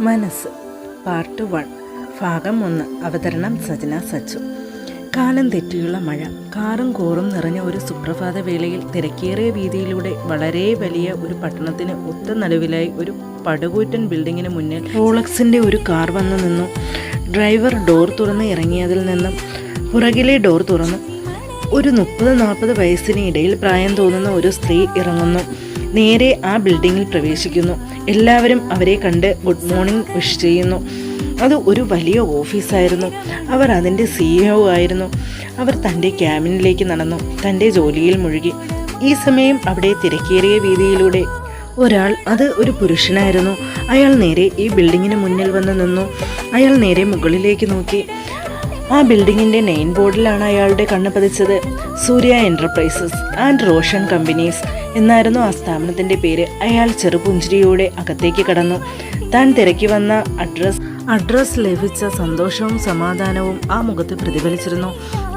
മനസ്സ് പാർട്ട് 1 ഭാഗം 1. അവതരണം സജന സച്ചു. കാലം തെറ്റിയുള്ള മഴ കാറും കോറും നിറഞ്ഞ ഒരു സുപ്രഭാത വേളയിൽ തിരക്കേറിയ വീതിയിലൂടെ വളരെ വലിയ ഒരു പട്ടണത്തിന് ഒത്ത നടുവിലായി ഒരു പടുകൂറ്റൻ ബിൽഡിങ്ങിന് മുന്നിൽ റോളക്സിൻ്റെ ഒരു കാർ വന്നു നിന്നു. ഡ്രൈവർ ഡോർ തുറന്ന് ഇറങ്ങിയതിൽ നിന്നും പുറകിലെ ഡോർ തുറന്നു. ഒരു 30-40 വയസ്സിന് ഇടയിൽ പ്രായം തോന്നുന്ന ഒരു സ്ത്രീ ഇറങ്ങുന്നു. നേരെ ആ ബിൽഡിങ്ങിൽ പ്രവേശിക്കുന്നു. എല്ലാവരും അവരെ കണ്ട് ഗുഡ് മോർണിംഗ് വിഷ് ചെയ്യുന്നു. അത് ഒരു വലിയ ഓഫീസായിരുന്നു. അവർ അതിൻ്റെ CEO ആയിരുന്നു. അവർ തൻ്റെ ക്യാബിനിലേക്ക് നടന്നു, തൻ്റെ ജോലിയിൽ മുഴുകി. ഈ സമയം അവിടെ തിരക്കേറിയ വീതിയിലൂടെ അത് ഒരു പുരുഷനായിരുന്നു. അയാൾ നേരെ ഈ ബിൽഡിങ്ങിന് മുന്നിൽ വന്ന് നിന്നു. അയാൾ നേരെ മുകളിലേക്ക് നോക്കി. ആ ബിൽഡിങ്ങിൻ്റെ നെയിം ബോർഡിലാണ് അയാളുടെ കണ്ണ് പതിച്ചത്. സൂര്യ എൻ്റർപ്രൈസസ് ആൻഡ് റോഷൻ കമ്പനീസ് എന്നായിരുന്നു ആ സ്ഥാപനത്തിൻ്റെ പേര്. അയാൾ ചെറുപുഞ്ചിരിയോടെ അകത്തേക്ക് കടന്നു. താൻ തിരക്കി വന്ന അഡ്രസ് ലഭിച്ച സന്തോഷവും സമാധാനവും ആ മുഖത്ത് പ്രതിഫലിച്ചിരുന്നു.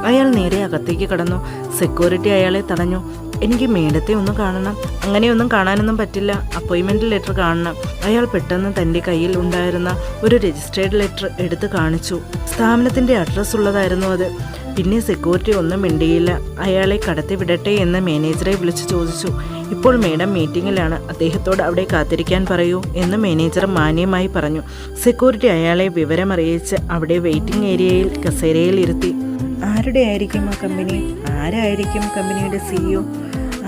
അയാൾ നേരെ അകത്തേക്ക് കടന്നു. സെക്യൂരിറ്റി അയാളെ തടഞ്ഞു. എനിക്ക് മേഡത്തെ ഒന്ന് കാണണം. അങ്ങനെയൊന്നും കാണാനൊന്നും പറ്റില്ല, അപ്പോയിൻമെൻറ്റ് ലെറ്റർ കാണണം. അയാൾ പെട്ടെന്ന് തൻ്റെ കയ്യിൽ ഉണ്ടായിരുന്ന ഒരു രജിസ്ട്രേഡ് ലെറ്റർ എടുത്ത് കാണിച്ചു. സ്ഥാപനത്തിൻ്റെ അഡ്രസ്സ് ഉള്ളതായിരുന്നു അത്. പിന്നെ സെക്യൂരിറ്റി ഒന്നും മിണ്ടിയില്ല. അയാളെ കടത്തി വിടട്ടെ എന്ന് മാനേജറെ വിളിച്ചു ചോദിച്ചു. ഇപ്പോൾ മേഡം മീറ്റിങ്ങിലാണ്, അദ്ദേഹത്തോട് അവിടെ കാത്തിരിക്കാൻ പറയൂ എന്ന് മാനേജർ മാന്യമായി പറഞ്ഞു. സെക്യൂരിറ്റി അയാളെ വിവരമറിയിച്ച് അവിടെ വെയിറ്റിംഗ് ഏരിയയിൽ കസേരയിൽ ഇരുത്തി. ആരുടെ ആയിരിക്കും ആ കമ്പനി? ആരായിരിക്കും കമ്പനിയുടെ CEO?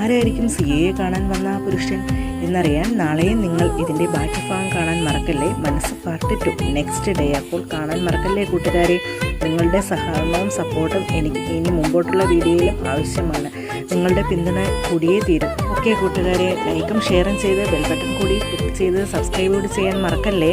ആരായിരിക്കും CA കാണാൻ വന്ന ആ പുരുഷൻ എന്നറിയാൻ നാളെയും നിങ്ങൾ ഇതിൻ്റെ ബാക്കി ഭാഗം കാണാൻ മറക്കല്ലേ. മനസ്സ് പാർട്ട് 2 നെക്സ്റ്റ് ഡേ. അപ്പോൾ കാണാൻ മറക്കല്ലേ കൂട്ടുകാരെ. നിങ്ങളുടെ സഹകരണവും സപ്പോർട്ടും എനിക്ക് ഇനി മുമ്പോട്ടുള്ള വീഡിയോയിലും ആവശ്യമാണ്. നിങ്ങളുടെ പിന്തുണ കൂടിയേ തീരും. ഓക്കെ കൂട്ടുകാരെ, ലൈക്കും ഷെയറും ചെയ്ത് ബെൽ ബട്ടൺ കൂടി ക്ലിക്ക് ചെയ്ത് സബ്സ്ക്രൈബ് കൂടി ചെയ്യാൻ മറക്കല്ലേ.